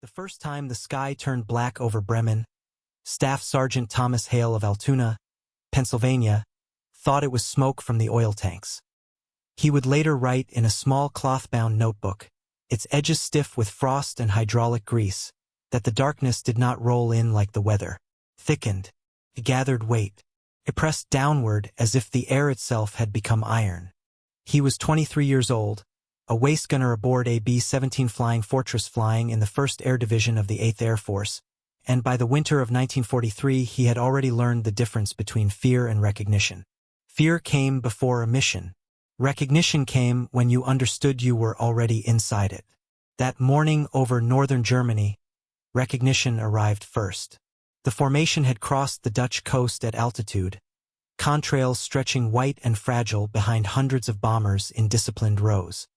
The first time the sky turned black over Bremen, Staff Sergeant Thomas Hale of Altoona, Pennsylvania, thought it was smoke from the oil tanks. He would later write in a small cloth-bound notebook, its edges stiff with frost and hydraulic grease, that the darkness did not roll in like the weather. Thickened. It gathered weight. It pressed downward as if the air itself had become iron. He was 23 years old, a waist gunner aboard a B-17 Flying Fortress flying in the 1st Air Division of the 8th Air Force, and by the winter of 1943 he had already learned the difference between fear and recognition. Fear came before a mission. Recognition came when you understood you were already inside it. That morning over northern Germany, recognition arrived first. The formation had crossed the Dutch coast at altitude, contrails stretching white and fragile behind hundreds of bombers in disciplined rows.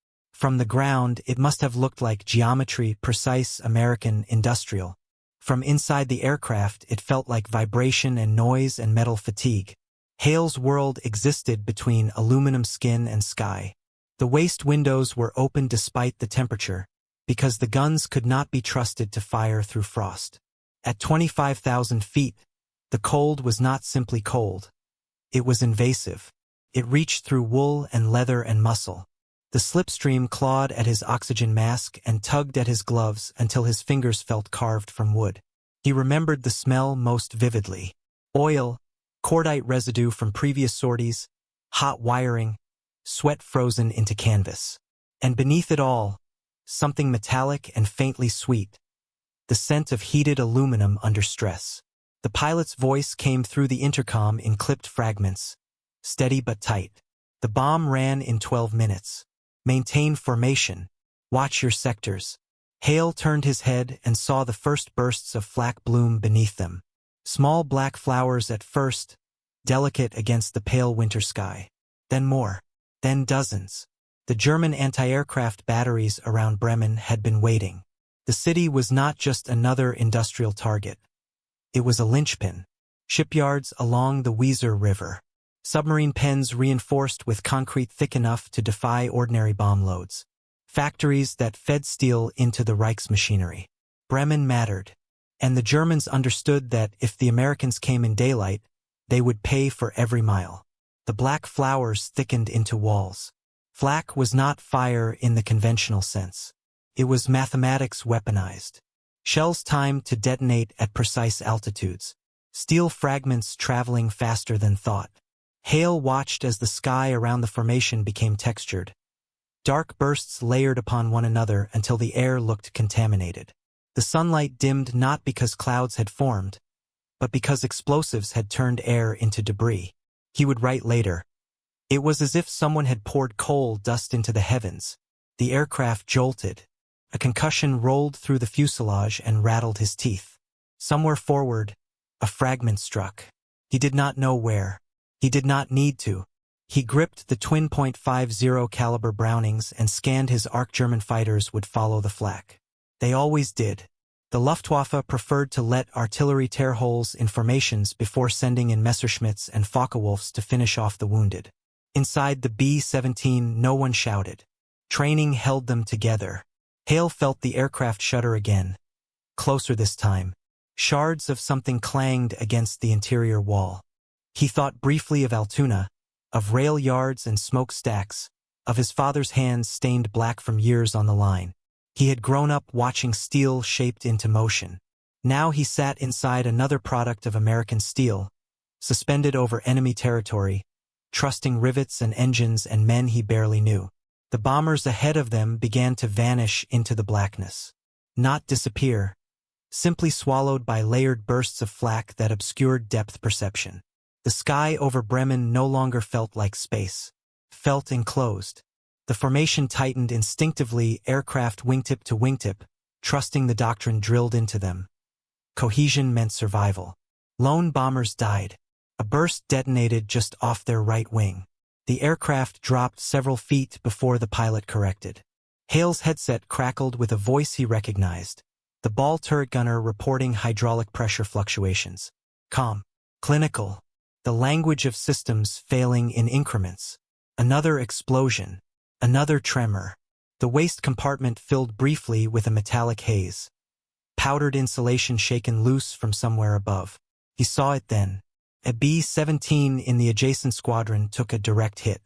From the ground, it must have looked like geometry, precise American industrial. From inside the aircraft, it felt like vibration and noise and metal fatigue. Hale's world existed between aluminum skin and sky. The waist windows were open despite the temperature, because the guns could not be trusted to fire through frost. At 25,000 feet, the cold was not simply cold. It was invasive. It reached through wool and leather and muscle. The slipstream clawed at his oxygen mask and tugged at his gloves until his fingers felt carved from wood. He remembered the smell most vividly. Oil, cordite residue from previous sorties, hot wiring, sweat frozen into canvas. And beneath it all, something metallic and faintly sweet, the scent of heated aluminum under stress. The pilot's voice came through the intercom in clipped fragments, steady but tight. The bomb ran in 12 minutes. Maintain formation. Watch your sectors. Hale turned his head and saw the first bursts of flak bloom beneath them. Small black flowers at first, delicate against the pale winter sky. Then more. Then dozens. The German anti-aircraft batteries around Bremen had been waiting. The city was not just another industrial target. It was a linchpin. Shipyards along the Weser River. Submarine pens reinforced with concrete thick enough to defy ordinary bomb loads. Factories that fed steel into the Reich's machinery. Bremen mattered. And the Germans understood that if the Americans came in daylight, they would pay for every mile. The black flowers thickened into walls. Flak was not fire in the conventional sense. It was mathematics weaponized. Shells timed to detonate at precise altitudes. Steel fragments traveling faster than thought. Hale watched as the sky around the formation became textured. Dark bursts layered upon one another until the air looked contaminated. The sunlight dimmed not because clouds had formed, but because explosives had turned air into debris. He would write later. It was as if someone had poured coal dust into the heavens. The aircraft jolted. A concussion rolled through the fuselage and rattled his teeth. Somewhere forward, a fragment struck. He did not know where. He did not need to. He gripped the twin .50 caliber Brownings and scanned his ARC German fighters would follow the flak. They always did. The Luftwaffe preferred to let artillery tear holes in formations before sending in Messerschmitts and Focke-Wulfs to finish off the wounded. Inside the B-17 no one shouted. Training held them together. Hale felt the aircraft shudder again. Closer this time. Shards of something clanged against the interior wall. He thought briefly of Altoona, of rail yards and smokestacks, of his father's hands stained black from years on the line. He had grown up watching steel shaped into motion. Now he sat inside another product of American steel, suspended over enemy territory, trusting rivets and engines and men he barely knew. The bombers ahead of them began to vanish into the blackness. Not disappear, simply swallowed by layered bursts of flak that obscured depth perception. The sky over Bremen no longer felt like space. Felt enclosed. The formation tightened instinctively, aircraft wingtip to wingtip, trusting the doctrine drilled into them. Cohesion meant survival. Lone bombers died. A burst detonated just off their right wing. The aircraft dropped several feet before the pilot corrected. Hale's headset crackled with a voice he recognized. The ball turret gunner reporting hydraulic pressure fluctuations. Calm. Clinical. The language of systems failing in increments. Another explosion. Another tremor. The waist compartment filled briefly with a metallic haze. powdered insulation shaken loose from somewhere above. He saw it then. A B-17 in the adjacent squadron took a direct hit.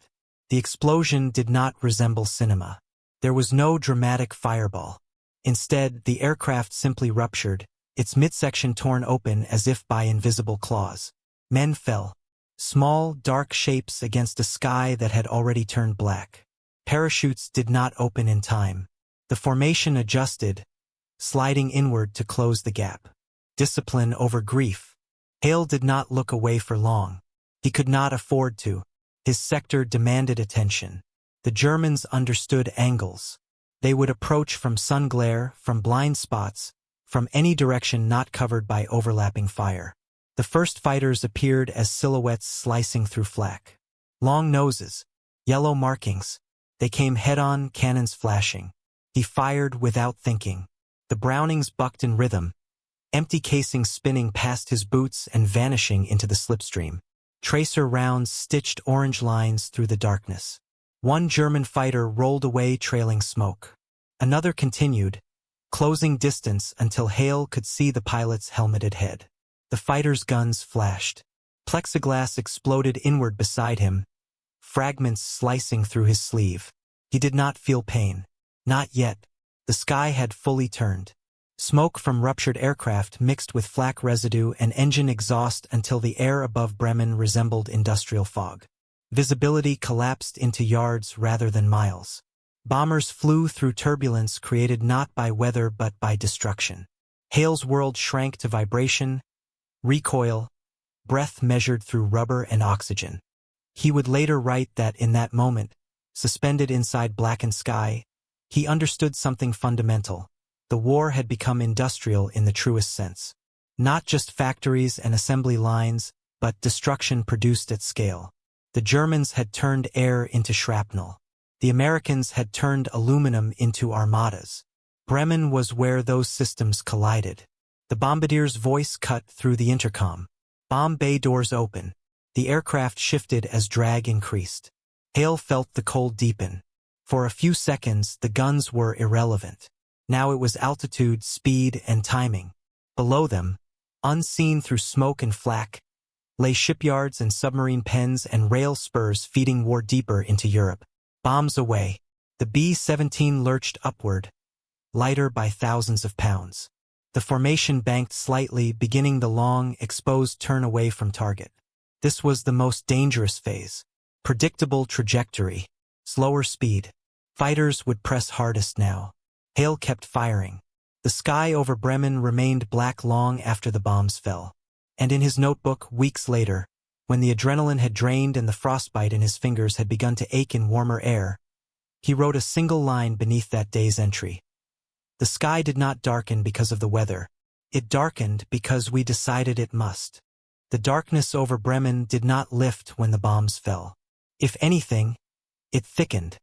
The explosion did not resemble cinema. There was no dramatic fireball. Instead, the aircraft simply ruptured, its midsection torn open as if by invisible claws. Men fell. Small, dark shapes against a sky that had already turned black. Parachutes did not open in time. The formation adjusted, sliding inward to close the gap. Discipline over grief. Hale did not look away for long. He could not afford to. His sector demanded attention. The Germans understood angles. They would approach from sun glare, from blind spots, from any direction not covered by overlapping fire. The first fighters appeared as silhouettes slicing through flak. Long noses, yellow markings. They came head-on, cannons flashing. He fired without thinking. The Brownings bucked in rhythm, empty casings spinning past his boots and vanishing into the slipstream. Tracer rounds stitched orange lines through the darkness. One German fighter rolled away trailing smoke. Another continued, closing distance until Hale could see the pilot's helmeted head. The fighter's guns flashed. Plexiglass exploded inward beside him, fragments slicing through his sleeve. He did not feel pain. Not yet. The sky had fully turned. Smoke from ruptured aircraft mixed with flak residue and engine exhaust until the air above Bremen resembled industrial fog. Visibility collapsed into yards rather than miles. Bombers flew through turbulence created not by weather but by destruction. Hale's world shrank to vibration, recoil, breath measured through rubber and oxygen. He would later write that in that moment, suspended inside blackened sky, he understood something fundamental. The war had become industrial in the truest sense. Not just factories and assembly lines, but destruction produced at scale. The Germans had turned air into shrapnel. The Americans had turned aluminum into armadas. Bremen was where those systems collided. The bombardier's voice cut through the intercom. Bomb bay doors open. The aircraft shifted as drag increased. Hale felt the cold deepen. For a few seconds, the guns were irrelevant. Now it was altitude, speed, and timing. Below them, unseen through smoke and flak, lay shipyards and submarine pens and rail spurs feeding war deeper into Europe. Bombs away. The B-17 lurched upward, lighter by thousands of pounds. The formation banked slightly, beginning the long, exposed turn away from target. This was the most dangerous phase. Predictable trajectory. Slower speed. Fighters would press hardest now. Hale kept firing. The sky over Bremen remained black long after the bombs fell. And in his notebook, weeks later, when the adrenaline had drained and the frostbite in his fingers had begun to ache in warmer air, he wrote a single line beneath that day's entry. The sky did not darken because of the weather. It darkened because we decided it must. The darkness over Bremen did not lift when the bombs fell. If anything, it thickened,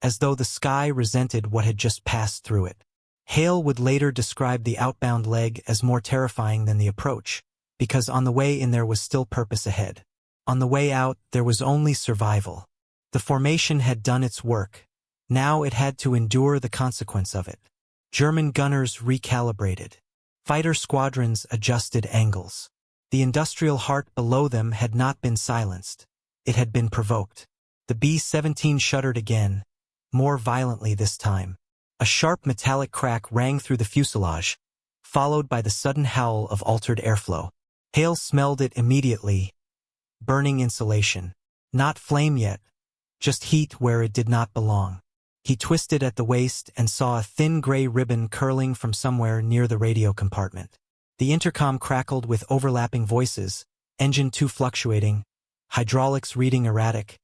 as though the sky resented what had just passed through it. Hale would later describe the outbound leg as more terrifying than the approach, because on the way in there was still purpose ahead. On the way out, there was only survival. The formation had done its work. Now it had to endure the consequence of it. German gunners recalibrated. Fighter squadrons adjusted angles. The industrial heart below them had not been silenced. It had been provoked. The B-17 shuddered again, more violently this time. A sharp metallic crack rang through the fuselage, followed by the sudden howl of altered airflow. Hale smelled it immediately. Burning insulation. Not flame yet, just heat where it did not belong. He twisted at the waist and saw a thin gray ribbon curling from somewhere near the radio compartment. The intercom crackled with overlapping voices, engine 2 fluctuating, hydraulics reading erratic,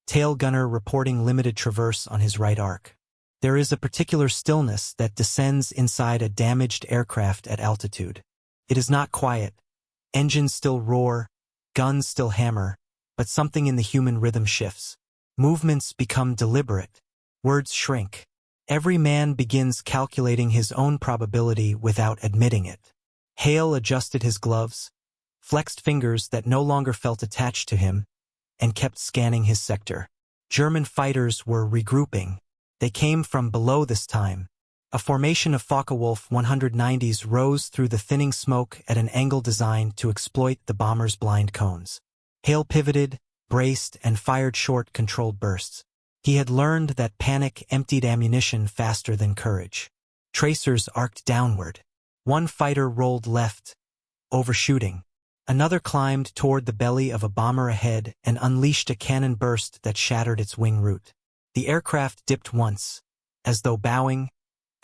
tail gunner reporting limited traverse on his right arc. There is a particular stillness that descends inside a damaged aircraft at altitude. It is not quiet. Engines still roar, guns still hammer, but something in the human rhythm shifts. Movements become deliberate. Words shrink. Every man begins calculating his own probability without admitting it. Hale adjusted his gloves, flexed fingers that no longer felt attached to him, and kept scanning his sector. German fighters were regrouping. They came from below this time. A formation of Focke-Wulf 190s rose through the thinning smoke at an angle designed to exploit the bomber's blind cones. Hale pivoted, braced, and fired short, controlled bursts. He had learned that panic emptied ammunition faster than courage. Tracers arced downward. One fighter rolled left, overshooting. Another climbed toward the belly of a bomber ahead and unleashed a cannon burst that shattered its wing root. The aircraft dipped once, as though bowing,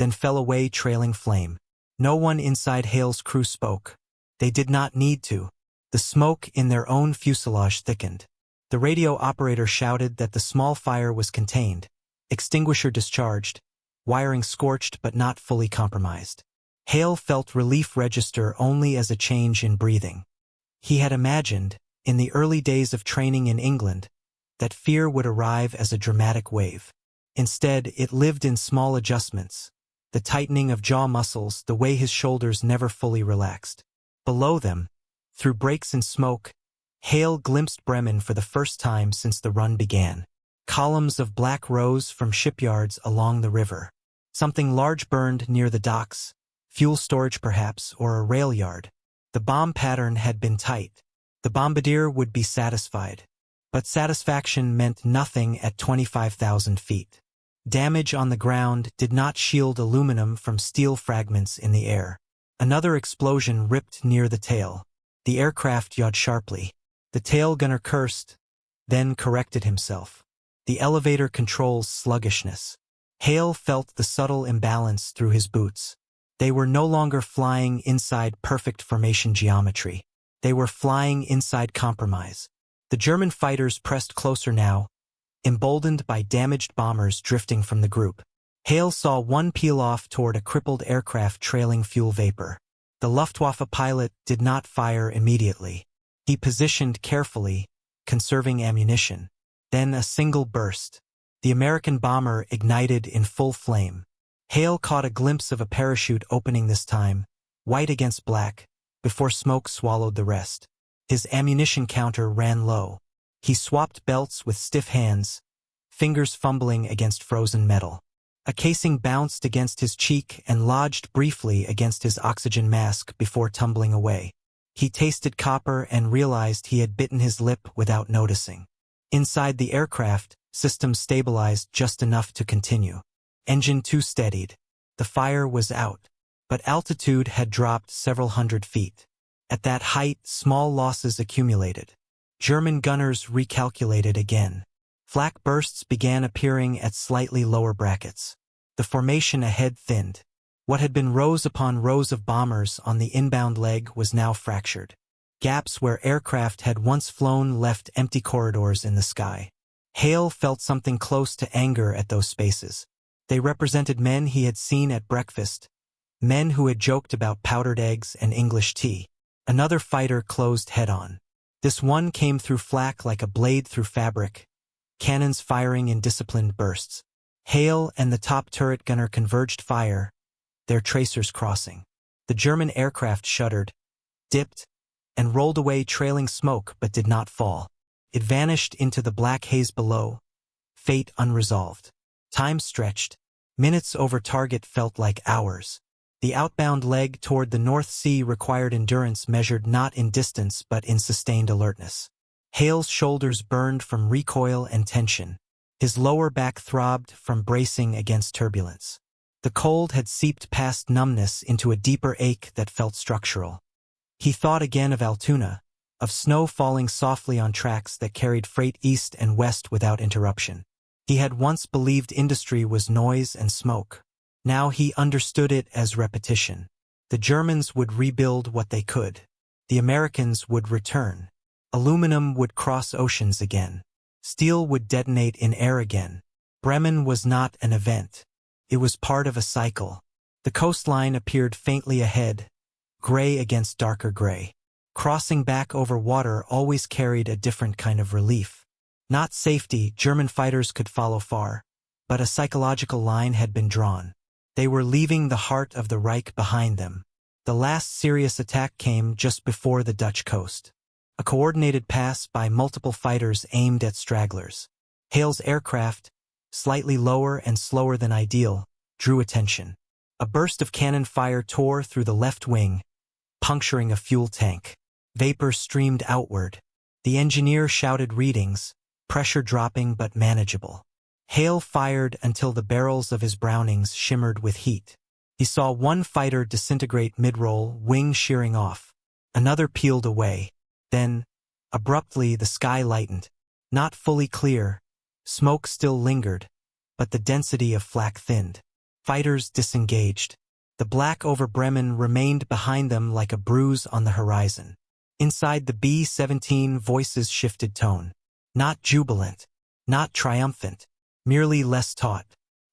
then fell away trailing flame. No one inside Hale's crew spoke. They did not need to. The smoke in their own fuselage thickened. The radio operator shouted that the small fire was contained, extinguisher discharged, wiring scorched but not fully compromised. Hale felt relief register only as a change in breathing. He had imagined, in the early days of training in England, that fear would arrive as a dramatic wave. Instead, it lived in small adjustments, the tightening of jaw muscles, the way his shoulders never fully relaxed. Below them, through breaks in smoke, Hale glimpsed Bremen for the first time since the run began. Columns of black rose from shipyards along the river. Something large burned near the docks, fuel storage perhaps, or a rail yard. The bomb pattern had been tight. The bombardier would be satisfied. But satisfaction meant nothing at 25,000 feet. Damage on the ground did not shield aluminum from steel fragments in the air. Another explosion ripped near the tail. The aircraft yawed sharply. The tail gunner cursed, then corrected himself. The elevator controls sluggishness. Hale felt the subtle imbalance through his boots. They were no longer flying inside perfect formation geometry. They were flying inside compromise. The German fighters pressed closer now, emboldened by damaged bombers drifting from the group. Hale saw one peel off toward a crippled aircraft trailing fuel vapor. The Luftwaffe pilot did not fire immediately. He positioned carefully, conserving ammunition. Then a single burst. The American bomber ignited in full flame. Hale caught a glimpse of a parachute opening this time, white against black, before smoke swallowed the rest. His ammunition counter ran low. He swapped belts with stiff hands, fingers fumbling against frozen metal. A casing bounced against his cheek and lodged briefly against his oxygen mask before tumbling away. He tasted copper and realized he had bitten his lip without noticing. Inside the aircraft, systems stabilized just enough to continue. Engine 2 steadied. The fire was out, but altitude had dropped several hundred feet. At that height, small losses accumulated. German gunners recalculated again. Flak bursts began appearing at slightly lower brackets. The formation ahead thinned. What had been rows upon rows of bombers on the inbound leg was now fractured. Gaps where aircraft had once flown left empty corridors in the sky. Hale felt something close to anger at those spaces. They represented men he had seen at breakfast, men who had joked about powdered eggs and English tea. Another fighter closed head-on. This one came through flak like a blade through fabric, cannons firing in disciplined bursts. Hale and the top turret gunner converged fire, their tracers crossing. The German aircraft shuddered, dipped, and rolled away trailing smoke but did not fall. It vanished into the black haze below, fate unresolved. Time stretched. Minutes over target felt like hours. The outbound leg toward the North Sea required endurance measured not in distance but in sustained alertness. Hale's shoulders burned from recoil and tension. His lower back throbbed from bracing against turbulence. The cold had seeped past numbness into a deeper ache that felt structural. He thought again of Altoona, of snow falling softly on tracks that carried freight east and west without interruption. He had once believed industry was noise and smoke. Now he understood it as repetition. The Germans would rebuild what they could. The Americans would return. Aluminum would cross oceans again. Steel would detonate in air again. Bremen was not an event. It was part of a cycle. The coastline appeared faintly ahead, gray against darker gray. Crossing back over water always carried a different kind of relief. Not safety, German fighters could follow far, but a psychological line had been drawn. They were leaving the heart of the Reich behind them. The last serious attack came just before the Dutch coast. A coordinated pass by multiple fighters aimed at stragglers. Hale's aircraft, slightly lower and slower than ideal, drew attention. A burst of cannon fire tore through the left wing, puncturing a fuel tank. Vapor streamed outward. The engineer shouted readings, pressure dropping but manageable. Hale fired until the barrels of his Brownings shimmered with heat. He saw one fighter disintegrate mid-roll, wing shearing off. Another peeled away. Then, abruptly, the sky lightened. Not fully clear. Smoke still lingered, but the density of flak thinned. Fighters disengaged. The black over Bremen remained behind them like a bruise on the horizon. Inside the B-17, voices shifted tone. Not jubilant, not triumphant, merely less taut.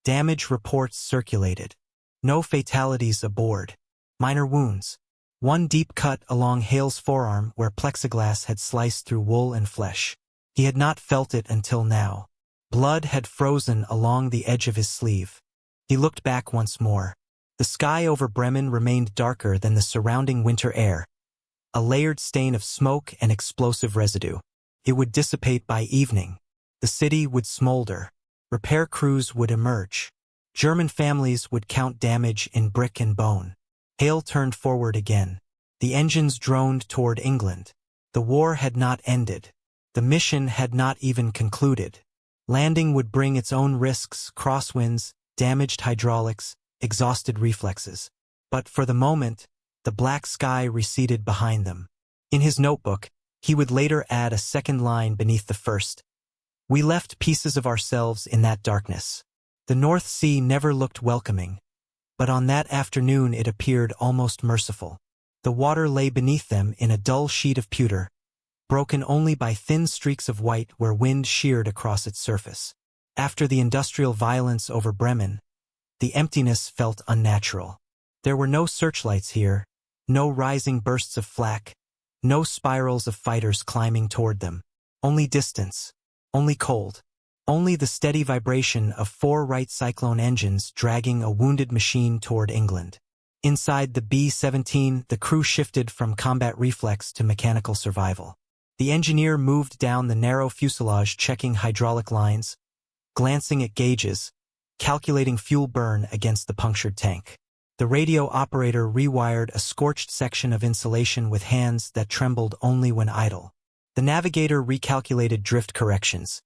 Damage reports circulated. No fatalities aboard. Minor wounds. One deep cut along Hale's forearm where plexiglass had sliced through wool and flesh. He had not felt it until now. Blood had frozen along the edge of his sleeve. He looked back once more. The sky over Bremen remained darker than the surrounding winter air, a layered stain of smoke and explosive residue. It would dissipate by evening. The city would smolder. Repair crews would emerge. German families would count damage in brick and bone. Hale turned forward again. The engines droned toward England. The war had not ended. The mission had not even concluded. Landing would bring its own risks, crosswinds, damaged hydraulics, exhausted reflexes. But for the moment, the black sky receded behind them. In his notebook, he would later add a second line beneath the first. We left pieces of ourselves in that darkness. The North Sea never looked welcoming, but on that afternoon it appeared almost merciful. The water lay beneath them in a dull sheet of pewter, broken only by thin streaks of white where wind sheared across its surface. After the industrial violence over Bremen, the emptiness felt unnatural. There were no searchlights here, no rising bursts of flak, no spirals of fighters climbing toward them. Only distance, only cold, only the steady vibration of 4 Wright Cyclone engines dragging a wounded machine toward England. Inside the B-17, the crew shifted from combat reflex to mechanical survival. The engineer moved down the narrow fuselage checking hydraulic lines, glancing at gauges, calculating fuel burn against the punctured tank. The radio operator rewired a scorched section of insulation with hands that trembled only when idle. The navigator recalculated drift corrections.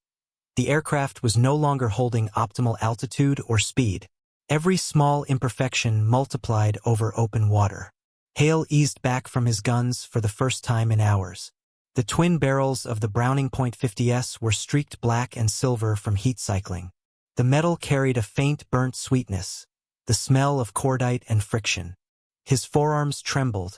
The aircraft was no longer holding optimal altitude or speed. Every small imperfection multiplied over open water. Hale eased back from his guns for the first time in hours. The twin barrels of the Browning .50s were streaked black and silver from heat cycling. The metal carried a faint burnt sweetness, the smell of cordite and friction. His forearms trembled,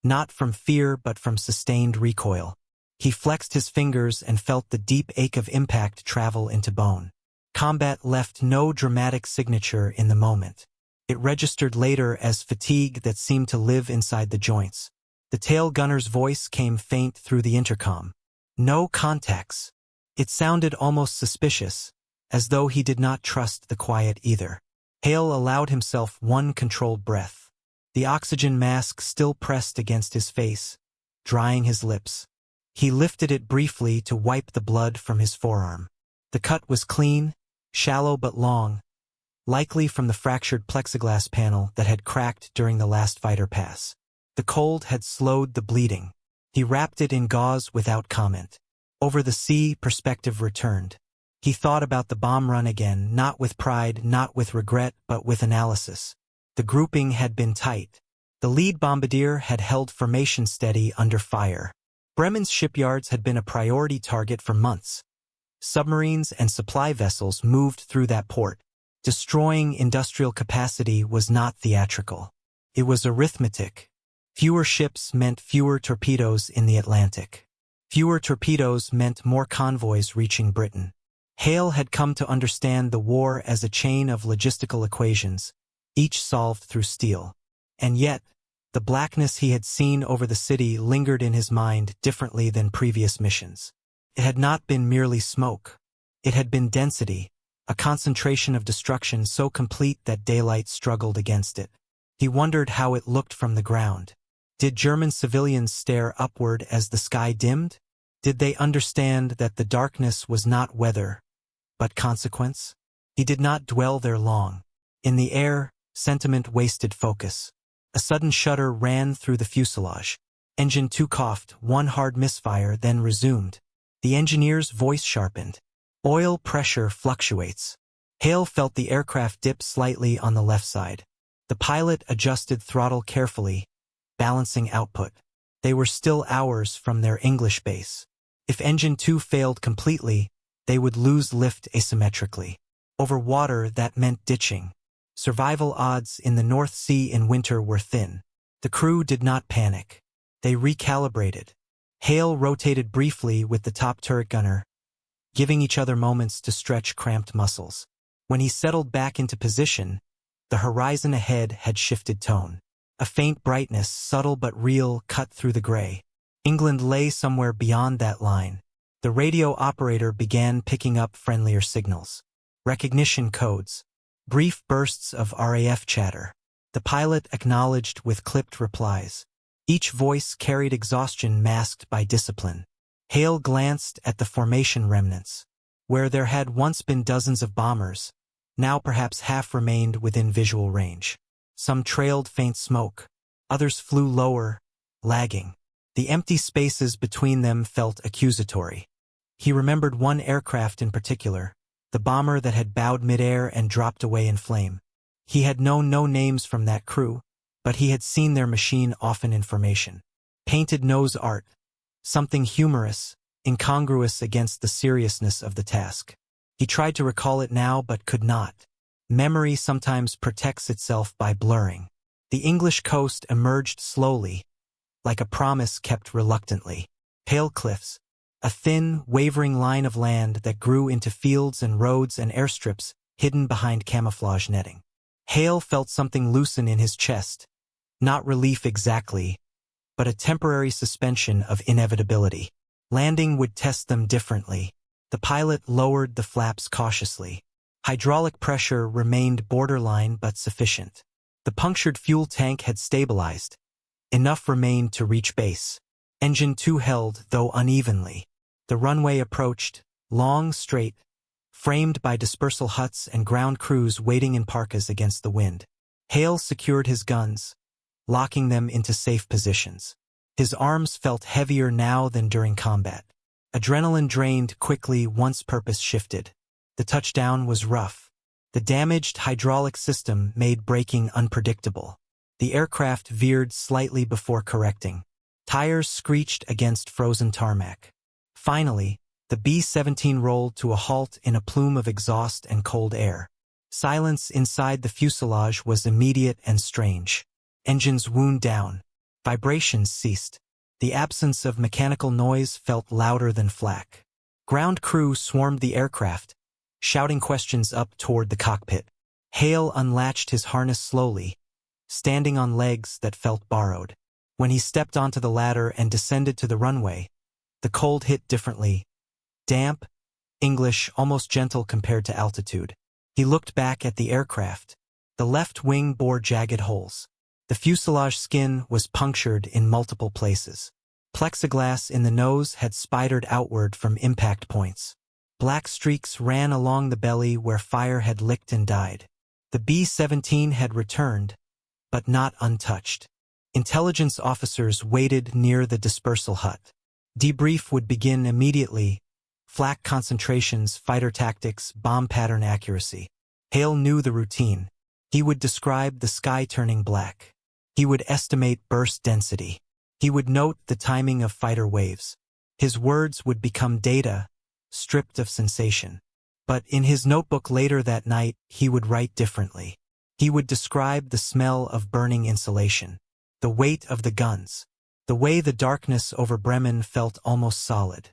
not from fear but from sustained recoil. He flexed his fingers and felt the deep ache of impact travel into bone. Combat left no dramatic signature in the moment. It registered later as fatigue that seemed to live inside the joints. The tail gunner's voice came faint through the intercom. No contacts. It sounded almost suspicious, as though he did not trust the quiet either. Hale allowed himself one controlled breath. The oxygen mask still pressed against his face, drying his lips. He lifted it briefly to wipe the blood from his forearm. The cut was clean, shallow but long, likely from the fractured plexiglass panel that had cracked during the last fighter pass. The cold had slowed the bleeding. He wrapped it in gauze without comment. Over the sea, perspective returned. He thought about the bomb run again, not with pride, not with regret, but with analysis. The grouping had been tight. The lead bombardier had held formation steady under fire. Bremen's shipyards had been a priority target for months. Submarines and supply vessels moved through that port. Destroying industrial capacity was not theatrical. It was arithmetic. Fewer ships meant fewer torpedoes in the Atlantic. Fewer torpedoes meant more convoys reaching Britain. Hale had come to understand the war as a chain of logistical equations, each solved through steel. And yet, the blackness he had seen over the city lingered in his mind differently than previous missions. It had not been merely smoke. It had been density, a concentration of destruction so complete that daylight struggled against it. He wondered how it looked from the ground. Did German civilians stare upward as the sky dimmed? Did they understand that the darkness was not weather, but consequence? He did not dwell there long. In the air, Sentiment wasted focus. A sudden shudder ran through the fuselage. Engine 2 coughed, one hard misfire, then resumed. The engineer's voice sharpened. Oil pressure fluctuates. Hale felt the aircraft dip slightly on the left side. The pilot adjusted throttle carefully, balancing output. They were still hours from their English base. If Engine 2 failed completely, they would lose lift asymmetrically. Over water, that meant ditching. Survival odds in the North Sea in winter were thin. The crew did not panic. They recalibrated. Hale rotated briefly with the top turret gunner, giving each other moments to stretch cramped muscles. When he settled back into position, the horizon ahead had shifted tone. A faint brightness, subtle but real, cut through the gray. England lay somewhere beyond that line. The radio operator began picking up friendlier signals. Recognition codes. Brief bursts of RAF chatter. The pilot acknowledged with clipped replies. Each voice carried exhaustion masked by discipline. Hale glanced at the formation remnants. Where there had once been dozens of bombers, now perhaps half remained within visual range. Some trailed faint smoke. Others flew lower, lagging. The empty spaces between them felt accusatory. He remembered one aircraft in particular, the bomber that had bowed midair and dropped away in flame. He had known no names from that crew, but he had seen their machine often in formation. Painted nose art, something humorous, incongruous against the seriousness of the task. He tried to recall it now but could not. Memory sometimes protects itself by blurring. The English coast emerged slowly, like a promise kept reluctantly. Pale cliffs, a thin, wavering line of land that grew into fields and roads and airstrips hidden behind camouflage netting. Hale felt something loosen in his chest. Not relief exactly, but a temporary suspension of inevitability. Landing would test them differently. The pilot lowered the flaps cautiously. Hydraulic pressure remained borderline but sufficient. The punctured fuel tank had stabilized. Enough remained to reach base. Engine 2 held, though unevenly. The runway approached, long, straight, framed by dispersal huts and ground crews waiting in parkas against the wind. Hale secured his guns, locking them into safe positions. His arms felt heavier now than during combat. Adrenaline drained quickly once purpose shifted. The touchdown was rough. The damaged hydraulic system made braking unpredictable. The aircraft veered slightly before correcting. Tires screeched against frozen tarmac. Finally, the B-17 rolled to a halt in a plume of exhaust and cold air. Silence inside the fuselage was immediate and strange. Engines wound down. Vibrations ceased. The absence of mechanical noise felt louder than flak. Ground crew swarmed the aircraft, shouting questions up toward the cockpit. Hale unlatched his harness slowly, standing on legs that felt borrowed. When he stepped onto the ladder and descended to the runway, the cold hit differently. Damp, English, almost gentle compared to altitude. He looked back at the aircraft. The left wing bore jagged holes. The fuselage skin was punctured in multiple places. Plexiglass in the nose had spidered outward from impact points. Black streaks ran along the belly where fire had licked and died. The B-17 had returned, but not untouched. Intelligence officers waited near the dispersal hut. Debrief would begin immediately. Flak concentrations, fighter tactics, bomb pattern accuracy. Hale knew the routine. He would describe the sky turning black. He would estimate burst density. He would note the timing of fighter waves. His words would become data, stripped of sensation. But in his notebook later that night, he would write differently. He would describe the smell of burning insulation, the weight of the guns, the way the darkness over Bremen felt almost solid.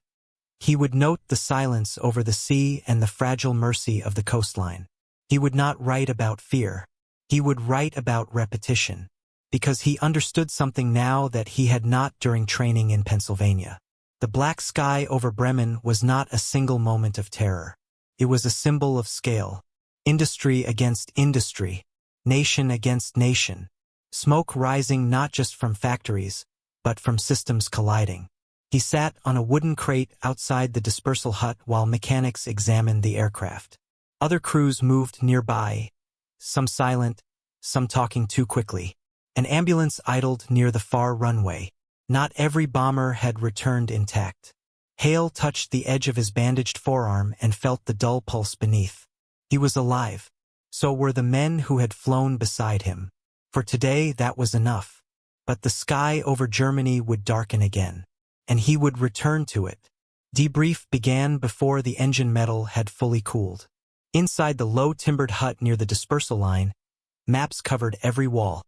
He would note the silence over the sea and the fragile mercy of the coastline. He would not write about fear. He would write about repetition, because he understood something now that he had not during training in Pennsylvania. The black sky over Bremen was not a single moment of terror. It was a symbol of scale. Industry against industry. Nation against nation. Smoke rising not just from factories, but from systems colliding. He sat on a wooden crate outside the dispersal hut while mechanics examined the aircraft. Other crews moved nearby, some silent, some talking too quickly. An ambulance idled near the far runway. Not every bomber had returned intact. Hale touched the edge of his bandaged forearm and felt the dull pulse beneath. He was alive. So were the men who had flown beside him. For today that was enough. But the sky over Germany would darken again. And he would return to it. Debrief began before the engine metal had fully cooled. Inside the low-timbered hut near the dispersal line, maps covered every wall.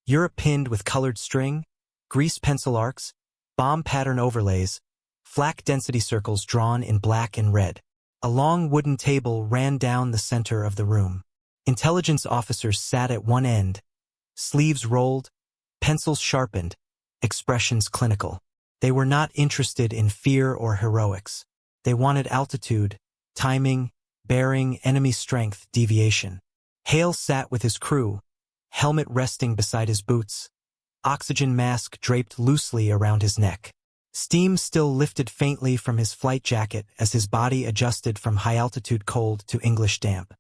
Europe pinned with colored string, grease pencil arcs, bomb pattern overlays, flak density circles drawn in black and red. A long wooden table ran down the center of the room. Intelligence officers sat at one end, sleeves rolled, pencils sharpened, expressions clinical. They were not interested in fear or heroics. They wanted altitude, timing, bearing, enemy strength, deviation. Hale sat with his crew, helmet resting beside his boots, oxygen mask draped loosely around his neck. Steam still lifted faintly from his flight jacket as his body adjusted from high-altitude cold to English damp.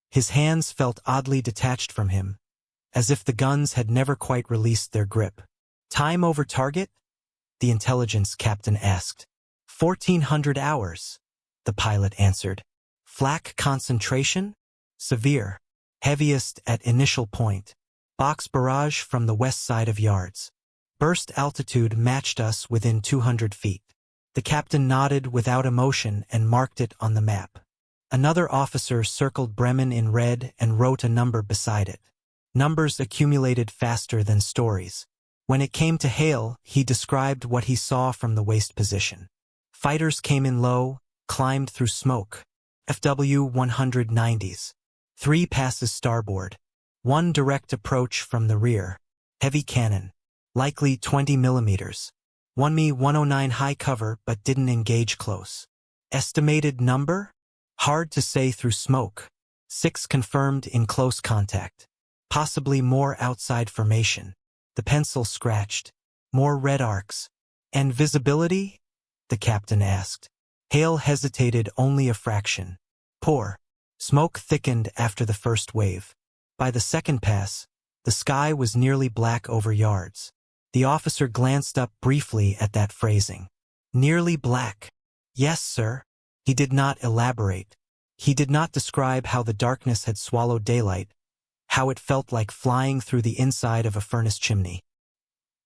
His hands felt oddly detached from him, as if the guns had never quite released their grip. "Time over target?" the intelligence captain asked. 1400 hours, the pilot answered. "Flak concentration? Severe. Heaviest at initial point. Box barrage from the west side of yards. Burst altitude matched us within 200 feet. The captain nodded without emotion and marked it on the map. Another officer circled Bremen in red and wrote a number beside it. Numbers accumulated faster than stories. When it came to Hale, he described what he saw from the waist position. Fighters came in low, climbed through smoke. FW-190s. 3 passes starboard. 1 direct approach from the rear. Heavy cannon. Likely 20 millimeters. 1 Me-109 high cover but didn't engage close. Estimated number? Hard to say through smoke. 6 confirmed in close contact. Possibly more outside formation. The pencil scratched. More red arcs. And visibility? The captain asked. Hale hesitated only a fraction. Poor. Smoke thickened after the first wave. By the second pass, the sky was nearly black over yards. The officer glanced up briefly at that phrasing. Nearly black. Yes, sir. He did not elaborate. He did not describe how the darkness had swallowed daylight, how it felt like flying through the inside of a furnace chimney.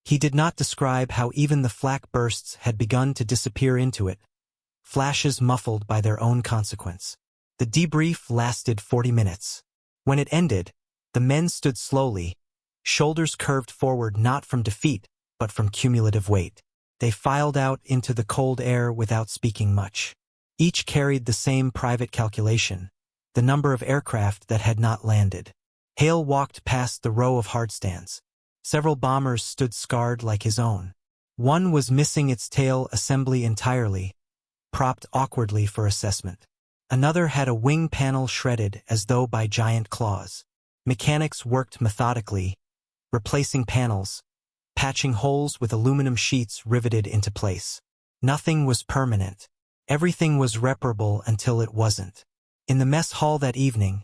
He did not describe how even the flak bursts had begun to disappear into it, flashes muffled by their own consequence. The debrief lasted 40 minutes. When it ended, the men stood slowly, shoulders curved forward not from defeat, but from cumulative weight. They filed out into the cold air without speaking much. Each carried the same private calculation, the number of aircraft that had not landed. Hale walked past the row of hardstands. Several bombers stood scarred like his own. One was missing its tail assembly entirely, propped awkwardly for assessment. Another had a wing panel shredded as though by giant claws. Mechanics worked methodically, replacing panels, patching holes with aluminum sheets riveted into place. Nothing was permanent. Everything was reparable until it wasn't. In the mess hall that evening,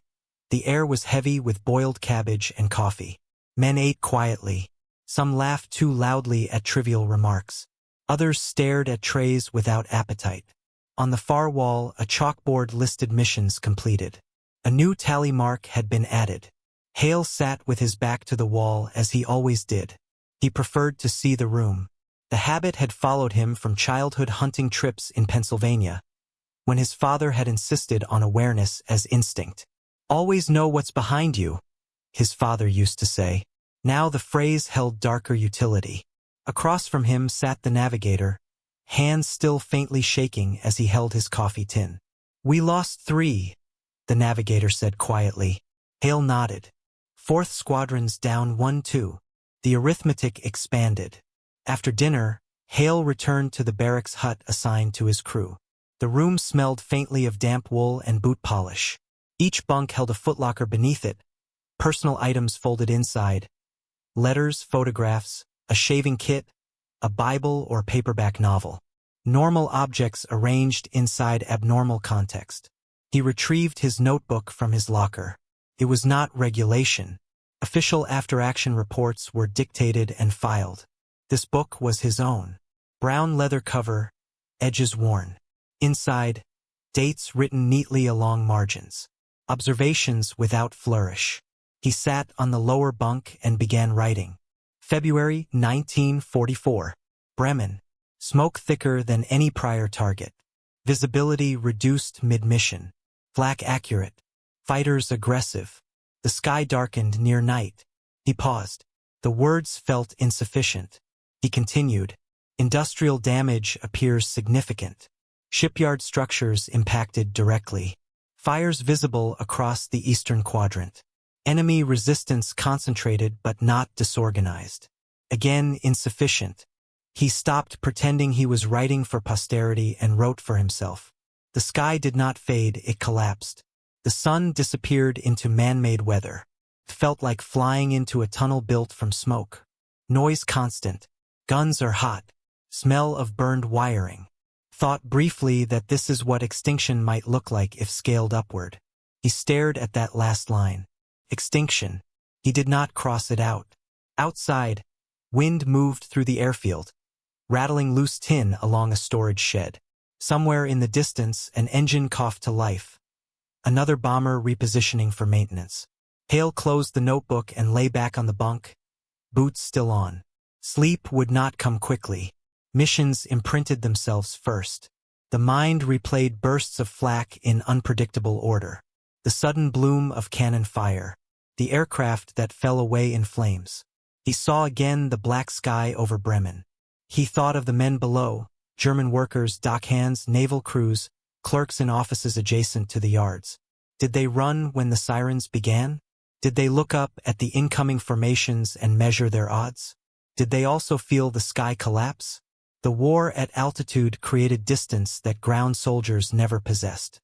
the air was heavy with boiled cabbage and coffee. Men ate quietly. Some laughed too loudly at trivial remarks. Others stared at trays without appetite. On the far wall, a chalkboard listed missions completed. A new tally mark had been added. Hale sat with his back to the wall as he always did. He preferred to see the room. The habit had followed him from childhood hunting trips in Pennsylvania, when his father had insisted on awareness as instinct. "Always know what's behind you," his father used to say. Now the phrase held darker utility. Across from him sat the navigator, hands still faintly shaking as he held his coffee tin. "We lost 3, the navigator said quietly. Hale nodded. 4th Squadron's down 1-2. The arithmetic expanded. After dinner, Hale returned to the barracks hut assigned to his crew. The room smelled faintly of damp wool and boot polish. Each bunk held a footlocker beneath it, personal items folded inside, letters, photographs, a shaving kit, a Bible or paperback novel. Normal objects arranged inside abnormal context. He retrieved his notebook from his locker. It was not regulation. Official after-action reports were dictated and filed. This book was his own. Brown leather cover, edges worn. Inside, dates written neatly along margins. Observations without flourish. He sat on the lower bunk and began writing. February 1944. Bremen. Smoke thicker than any prior target. Visibility reduced mid-mission. Flak accurate. Fighters aggressive. The sky darkened near night. He paused. The words felt insufficient. He continued. Industrial damage appears significant. Shipyard structures impacted directly. Fires visible across the eastern quadrant. Enemy resistance concentrated but not disorganized. Again insufficient. He stopped pretending he was writing for posterity and wrote for himself. The sky did not fade, it collapsed. The sun disappeared into man-made weather. It felt like flying into a tunnel built from smoke. Noise constant. Guns are hot. Smell of burned wiring. Thought briefly that this is what extinction might look like if scaled upward. He stared at that last line. Extinction. He did not cross it out. Outside, wind moved through the airfield, rattling loose tin along a storage shed. Somewhere in the distance, an engine coughed to life. Another bomber repositioning for maintenance. Hale closed the notebook and lay back on the bunk, boots still on. Sleep would not come quickly. Missions imprinted themselves first. The mind replayed bursts of flak in unpredictable order. The sudden bloom of cannon fire. The aircraft that fell away in flames. He saw again the black sky over Bremen. He thought of the men below, German workers, dockhands, naval crews, clerks in offices adjacent to the yards. Did they run when the sirens began? Did they look up at the incoming formations and measure their odds? Did they also feel the sky collapse? The war at altitude created distance that ground soldiers never possessed.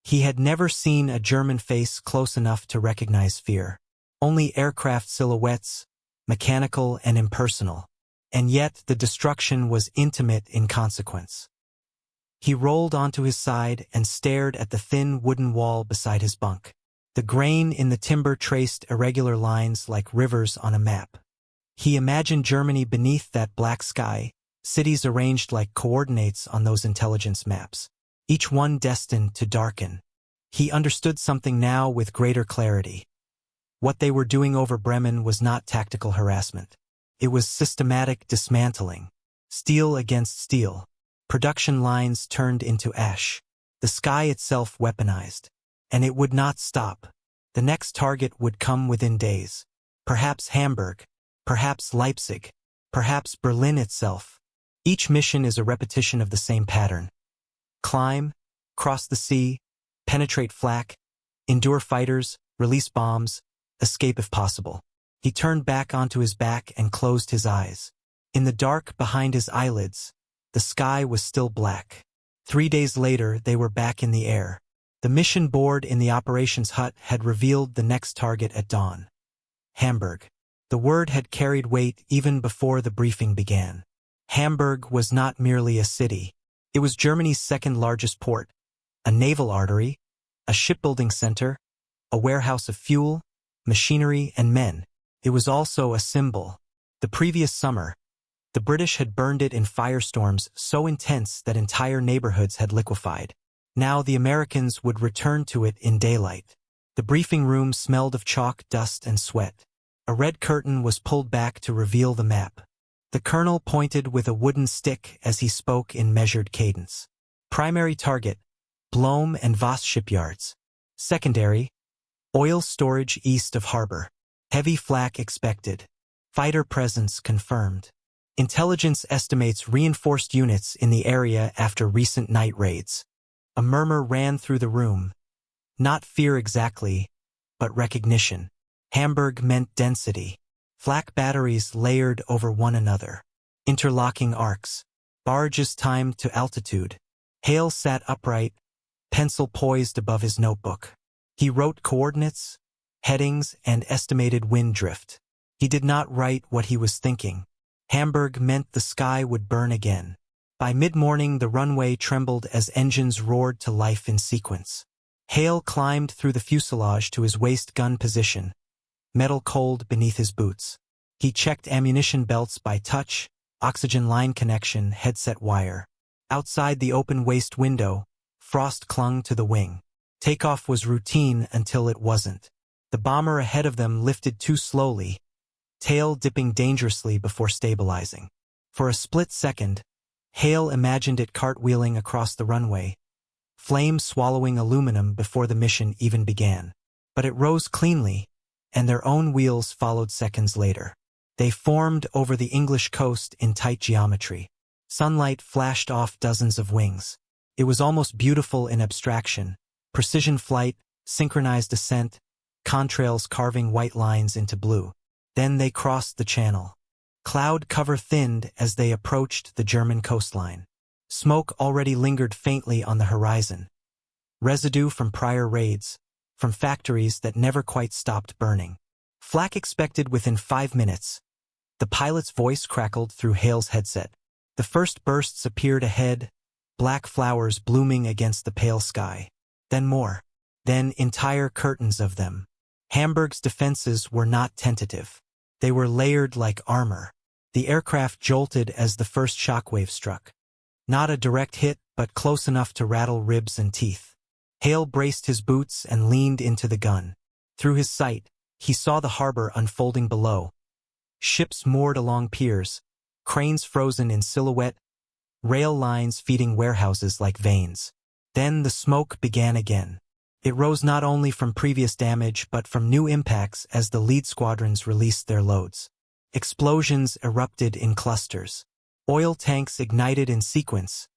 He had never seen a German face close enough to recognize fear. Only aircraft silhouettes, mechanical and impersonal. And yet the destruction was intimate in consequence. He rolled onto his side and stared at the thin wooden wall beside his bunk. The grain in the timber traced irregular lines like rivers on a map. He imagined Germany beneath that black sky, cities arranged like coordinates on those intelligence maps, each one destined to darken. He understood something now with greater clarity. What they were doing over Bremen was not tactical harassment. It was systematic dismantling. Steel against steel. Production lines turned into ash. The sky itself weaponized. And it would not stop. The next target would come within days. Perhaps Hamburg. Perhaps Leipzig. Perhaps Berlin itself. Each mission is a repetition of the same pattern. Climb, cross the sea, penetrate flak, endure fighters, release bombs, escape if possible. He turned back onto his back and closed his eyes. In the dark behind his eyelids, the sky was still black. 3 days later, they were back in the air. The mission board in the operations hut had revealed the next target at dawn. Hamburg. The word had carried weight even before the briefing began. Hamburg was not merely a city. It was Germany's second largest port, a naval artery, a shipbuilding center, a warehouse of fuel, machinery, and men. It was also a symbol. The previous summer, the British had burned it in firestorms so intense that entire neighborhoods had liquefied. Now the Americans would return to it in daylight. The briefing room smelled of chalk, dust, and sweat. A red curtain was pulled back to reveal the map. The colonel pointed with a wooden stick as he spoke in measured cadence. Primary target, Blohm and Voss shipyards. Secondary, oil storage east of harbor. Heavy flak expected. Fighter presence confirmed. Intelligence estimates reinforced units in the area after recent night raids. A murmur ran through the room. Not fear exactly, but recognition. Hamburg meant density. Flak batteries layered over one another. Interlocking arcs. Barges timed to altitude. Hale sat upright, pencil poised above his notebook. He wrote coordinates, headings, and estimated wind drift. He did not write what he was thinking. Hamburg meant the sky would burn again. By mid-morning, the runway trembled as engines roared to life in sequence. Hale climbed through the fuselage to his waist gun position, metal cold beneath his boots. He checked ammunition belts by touch, oxygen line connection, headset wire. Outside the open waist window, frost clung to the wing. Takeoff was routine until it wasn't. The bomber ahead of them lifted too slowly, tail dipping dangerously before stabilizing. For a split second, Hale imagined it cartwheeling across the runway, flame swallowing aluminum before the mission even began. But it rose cleanly, and their own wheels followed seconds later. They formed over the English coast in tight geometry. Sunlight flashed off dozens of wings. It was almost beautiful in abstraction. Precision flight, synchronized ascent, contrails carving white lines into blue. Then they crossed the channel. Cloud cover thinned as they approached the German coastline. Smoke already lingered faintly on the horizon. Residue from prior raids, from factories that never quite stopped burning. Flak expected within 5 minutes. The pilot's voice crackled through Hale's headset. The first bursts appeared ahead, black flowers blooming against the pale sky. Then more. Then entire curtains of them. Hamburg's defenses were not tentative. They were layered like armor. The aircraft jolted as the first shockwave struck. Not a direct hit, but close enough to rattle ribs and teeth. Hale braced his boots and leaned into the gun. Through his sight, he saw the harbor unfolding below. Ships moored along piers, cranes frozen in silhouette, rail lines feeding warehouses like veins. Then the smoke began again. It rose not only from previous damage but from new impacts as the lead squadrons released their loads. Explosions erupted in clusters. Oil tanks ignited in sequence,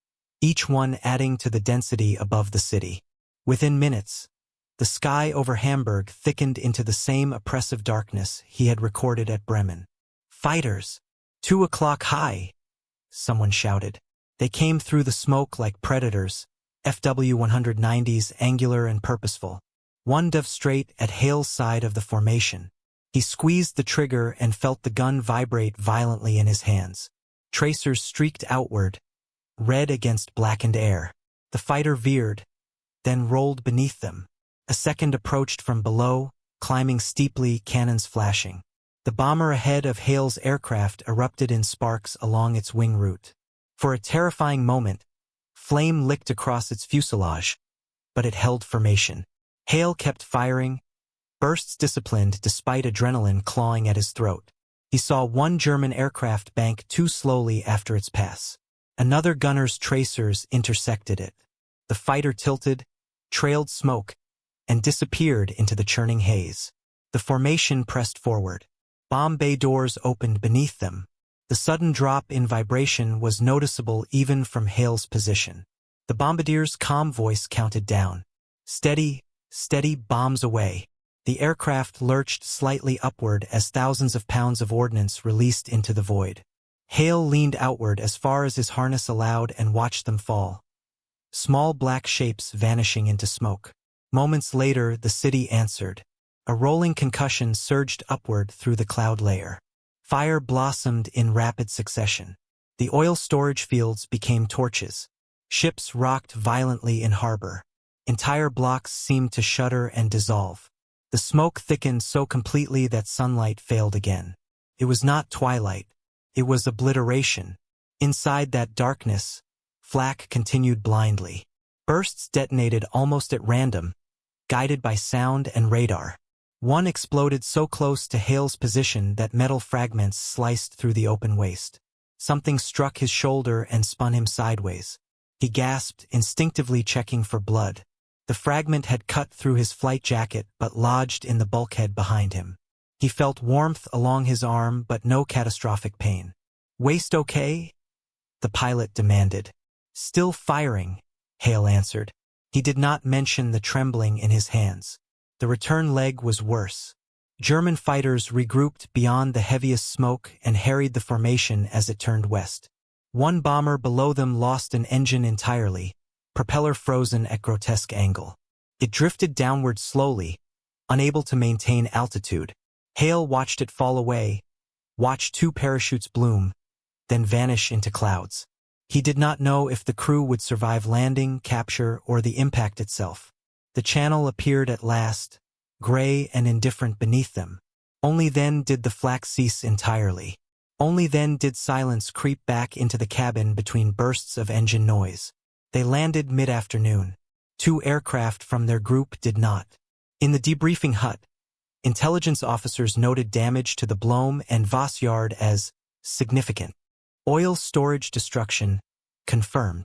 each one adding to the density above the city. Within minutes, the sky over Hamburg thickened into the same oppressive darkness he had recorded at Bremen. "Fighters! 2 o'clock high!" someone shouted. They came through the smoke like predators, FW-190s angular and purposeful. One dove straight at Hale's side of the formation. He squeezed the trigger and felt the gun vibrate violently in his hands. Tracers streaked outward, red against blackened air. The fighter veered, then rolled beneath them. A second approached from below, climbing steeply, cannons flashing. The bomber ahead of Hale's aircraft erupted in sparks along its wing route. For a terrifying moment, flame licked across its fuselage, but it held formation. Hale kept firing, bursts disciplined despite adrenaline clawing at his throat. He saw one German aircraft bank too slowly after its pass. Another gunner's tracers intersected it. The fighter tilted, trailed smoke, and disappeared into the churning haze. The formation pressed forward. Bomb bay doors opened beneath them. The sudden drop in vibration was noticeable even from Hale's position. The bombardier's calm voice counted down. Steady, steady, bombs away. The aircraft lurched slightly upward as thousands of pounds of ordnance released into the void. Hale leaned outward as far as his harness allowed and watched them fall. Small black shapes vanishing into smoke. Moments later, the city answered. A rolling concussion surged upward through the cloud layer. Fire blossomed in rapid succession. The oil storage fields became torches. Ships rocked violently in harbor. Entire blocks seemed to shudder and dissolve. The smoke thickened so completely that sunlight failed again. It was not twilight. It was obliteration. Inside that darkness, flak continued blindly. Bursts detonated almost at random, guided by sound and radar. One exploded so close to Hale's position that metal fragments sliced through the open waist. Something struck his shoulder and spun him sideways. He gasped, instinctively checking for blood. The fragment had cut through his flight jacket but lodged in the bulkhead behind him. He felt warmth along his arm but no catastrophic pain. "Waist okay?" the pilot demanded. "Still firing," Hale answered. He did not mention the trembling in his hands. The return leg was worse. German fighters regrouped beyond the heaviest smoke and harried the formation as it turned west. One bomber below them lost an engine entirely, propeller frozen at grotesque angle. It drifted downward slowly, unable to maintain altitude. Hale watched it fall away, watched 2 parachutes bloom, then vanish into clouds. He did not know if the crew would survive landing, capture, or the impact itself. The channel appeared at last, gray and indifferent beneath them. Only then did the flak cease entirely. Only then did silence creep back into the cabin between bursts of engine noise. They landed mid-afternoon. 2 aircraft from their group did not. In the debriefing hut, intelligence officers noted damage to the Blohm and Voss yard as significant. Oil storage destruction confirmed.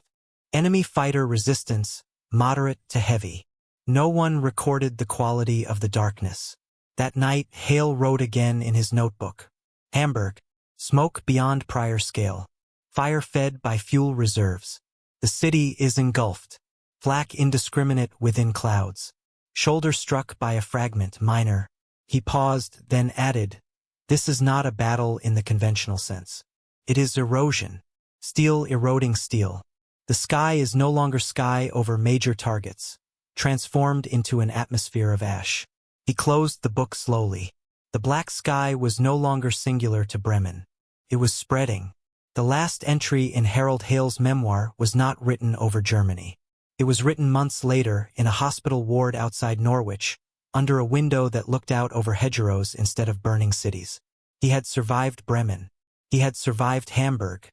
Enemy fighter resistance moderate to heavy. No one recorded the quality of the darkness. That night, Hale wrote again in his notebook. Hamburg, smoke beyond prior scale. Fire fed by fuel reserves. The city is engulfed. Flak indiscriminate within clouds. Shoulder struck by a fragment minor. He paused, then added, "This is not a battle in the conventional sense. It is erosion. Steel eroding steel. The sky is no longer sky over major targets, transformed into an atmosphere of ash." He closed the book slowly. The black sky was no longer singular to Bremen. It was spreading. The last entry in Harold Hale's memoir was not written over Germany. It was written months later in a hospital ward outside Norwich, under a window that looked out over hedgerows instead of burning cities. He had survived Bremen. He had survived Hamburg.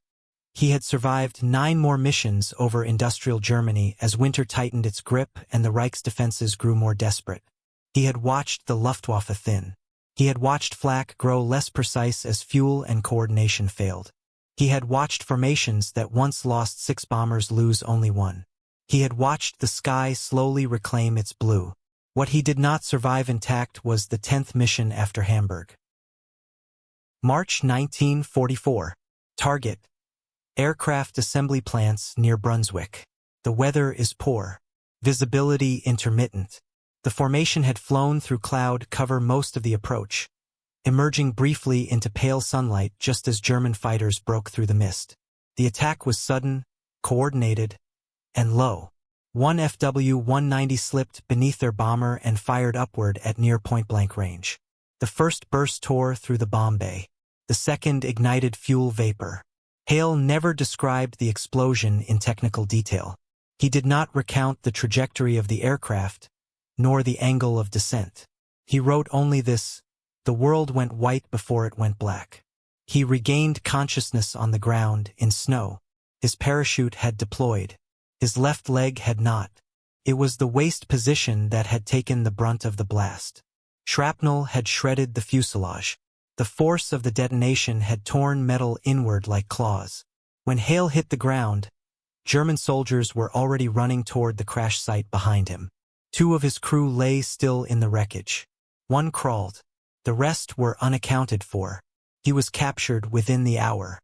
He had survived 9 more missions over industrial Germany as winter tightened its grip and the Reich's defenses grew more desperate. He had watched the Luftwaffe thin. He had watched flak grow less precise as fuel and coordination failed. He had watched formations that once lost 6 bombers lose only 1. He had watched the sky slowly reclaim its blue. What he did not survive intact was the 10th mission after Hamburg. March 1944. Target: aircraft assembly plants near Brunswick. The weather is poor. Visibility intermittent. The formation had flown through cloud cover most of the approach, emerging briefly into pale sunlight just as German fighters broke through the mist. The attack was sudden, coordinated, and low. 1 FW-190 slipped beneath their bomber and fired upward at near point-blank range. The first burst tore through the bomb bay. The second ignited fuel vapor. Hale never described the explosion in technical detail. He did not recount the trajectory of the aircraft, nor the angle of descent. He wrote only this: the world went white before it went black. He regained consciousness on the ground in snow. His parachute had deployed. His left leg had not. It was the waist position that had taken the brunt of the blast. Shrapnel had shredded the fuselage. The force of the detonation had torn metal inward like claws. When Hale hit the ground, German soldiers were already running toward the crash site behind him. 2 of his crew lay still in the wreckage. 1 crawled. The rest were unaccounted for. He was captured within the hour.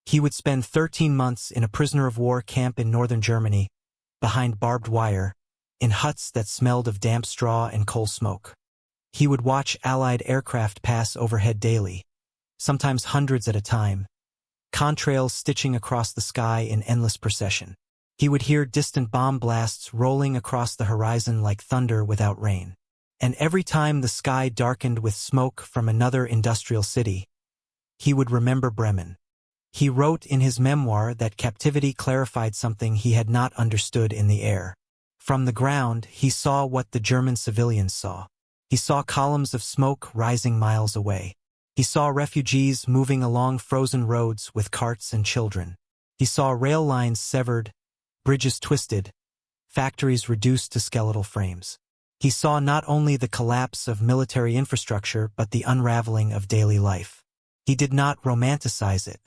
He would spend 13 months in a prisoner-of-war camp in northern Germany, behind barbed wire, in huts that smelled of damp straw and coal smoke. He would watch Allied aircraft pass overhead daily, sometimes hundreds at a time, contrails stitching across the sky in endless procession. He would hear distant bomb blasts rolling across the horizon like thunder without rain. And every time the sky darkened with smoke from another industrial city, he would remember Bremen. He wrote in his memoir that captivity clarified something he had not understood in the air. From the ground, he saw what the German civilians saw. He saw columns of smoke rising miles away. He saw refugees moving along frozen roads with carts and children. He saw rail lines severed, bridges twisted, factories reduced to skeletal frames. He saw not only the collapse of military infrastructure but the unraveling of daily life. He did not romanticize it.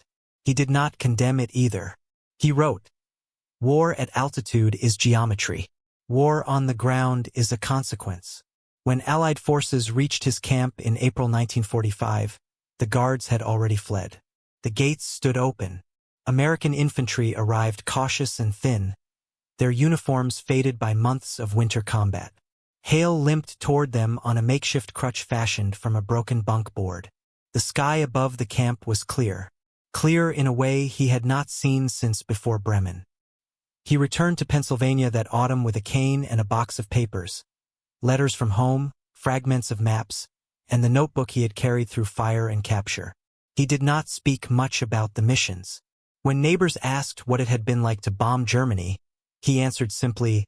He did not condemn it either. He wrote, "War at altitude is geometry. War on the ground is a consequence." When Allied forces reached his camp in April 1945, the guards had already fled. The gates stood open. American infantry arrived cautious and thin, their uniforms faded by months of winter combat. Hale limped toward them on a makeshift crutch fashioned from a broken bunk board. The sky above the camp was clear. Clear in a way he had not seen since before Bremen. He returned to Pennsylvania that autumn with a cane and a box of papers, letters from home, fragments of maps, and the notebook he had carried through fire and capture. He did not speak much about the missions. When neighbors asked what it had been like to bomb Germany, he answered simply,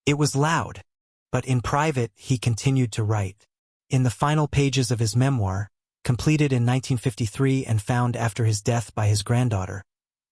"It was loud." But in private, he continued to write. In the final pages of his memoir, completed in 1953 and found after his death by his granddaughter.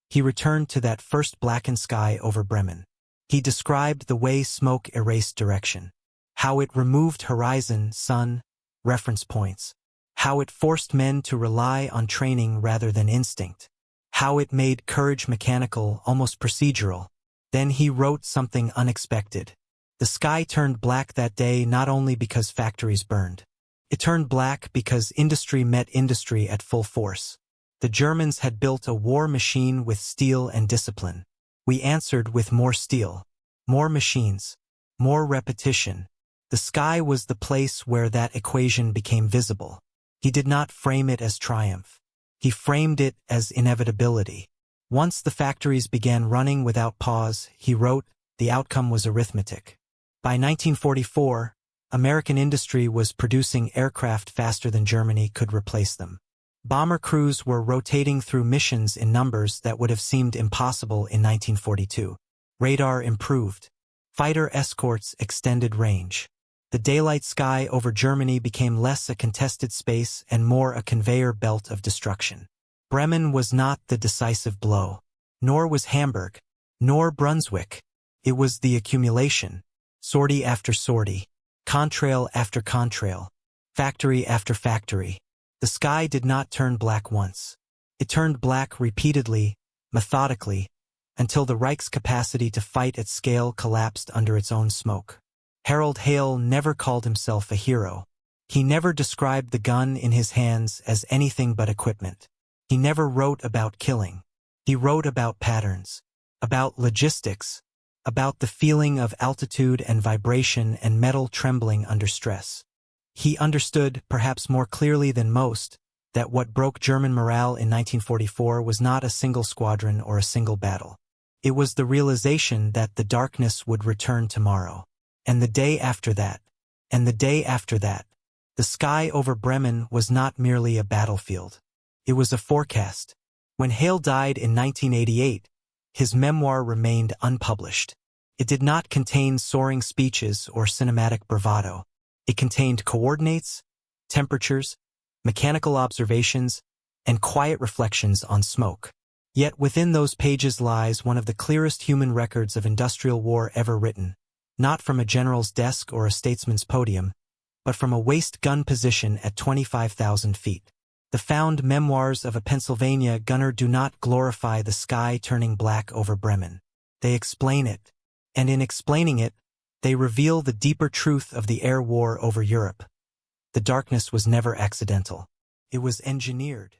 He returned to that first blackened sky over Bremen. He described the way smoke erased direction, how it removed horizon, sun, reference points, how it forced men to rely on training rather than instinct, how it made courage mechanical, almost procedural. Then he wrote something unexpected. The sky turned black that day not only because factories burned. It turned black because industry met industry at full force. The Germans had built a war machine with steel and discipline. We answered with more steel, more machines, more repetition. The sky was the place where that equation became visible. He did not frame it as triumph. He framed it as inevitability. Once the factories began running without pause, he wrote, the outcome was arithmetic. By 1944, American industry was producing aircraft faster than Germany could replace them. Bomber crews were rotating through missions in numbers that would have seemed impossible in 1942. Radar improved. Fighter escorts extended range. The daylight sky over Germany became less a contested space and more a conveyor belt of destruction. Bremen was not the decisive blow. Nor was Hamburg. Nor Brunswick. It was the accumulation. Sortie after sortie. Contrail after contrail. Factory after factory. The sky did not turn black once. It turned black repeatedly, methodically, until the Reich's capacity to fight at scale collapsed under its own smoke. Harold Hale never called himself a hero. He never described the gun in his hands as anything but equipment. He never wrote about killing. He wrote about patterns, about logistics, about the feeling of altitude and vibration and metal trembling under stress. He understood, perhaps more clearly than most, that what broke German morale in 1944 was not a single squadron or a single battle. It was the realization that the darkness would return tomorrow. And the day after that. And the day after that. The sky over Bremen was not merely a battlefield. It was a forecast. When Hale died in 1988, his memoir remained unpublished. It did not contain soaring speeches or cinematic bravado. It contained coordinates, temperatures, mechanical observations, and quiet reflections on smoke. Yet within those pages lies one of the clearest human records of industrial war ever written, not from a general's desk or a statesman's podium, but from a waist gun position at 25,000 feet. The found memoirs of a Pennsylvania gunner do not glorify the sky turning black over Bremen. They explain it. And in explaining it, they reveal the deeper truth of the air war over Europe. The darkness was never accidental. It was engineered.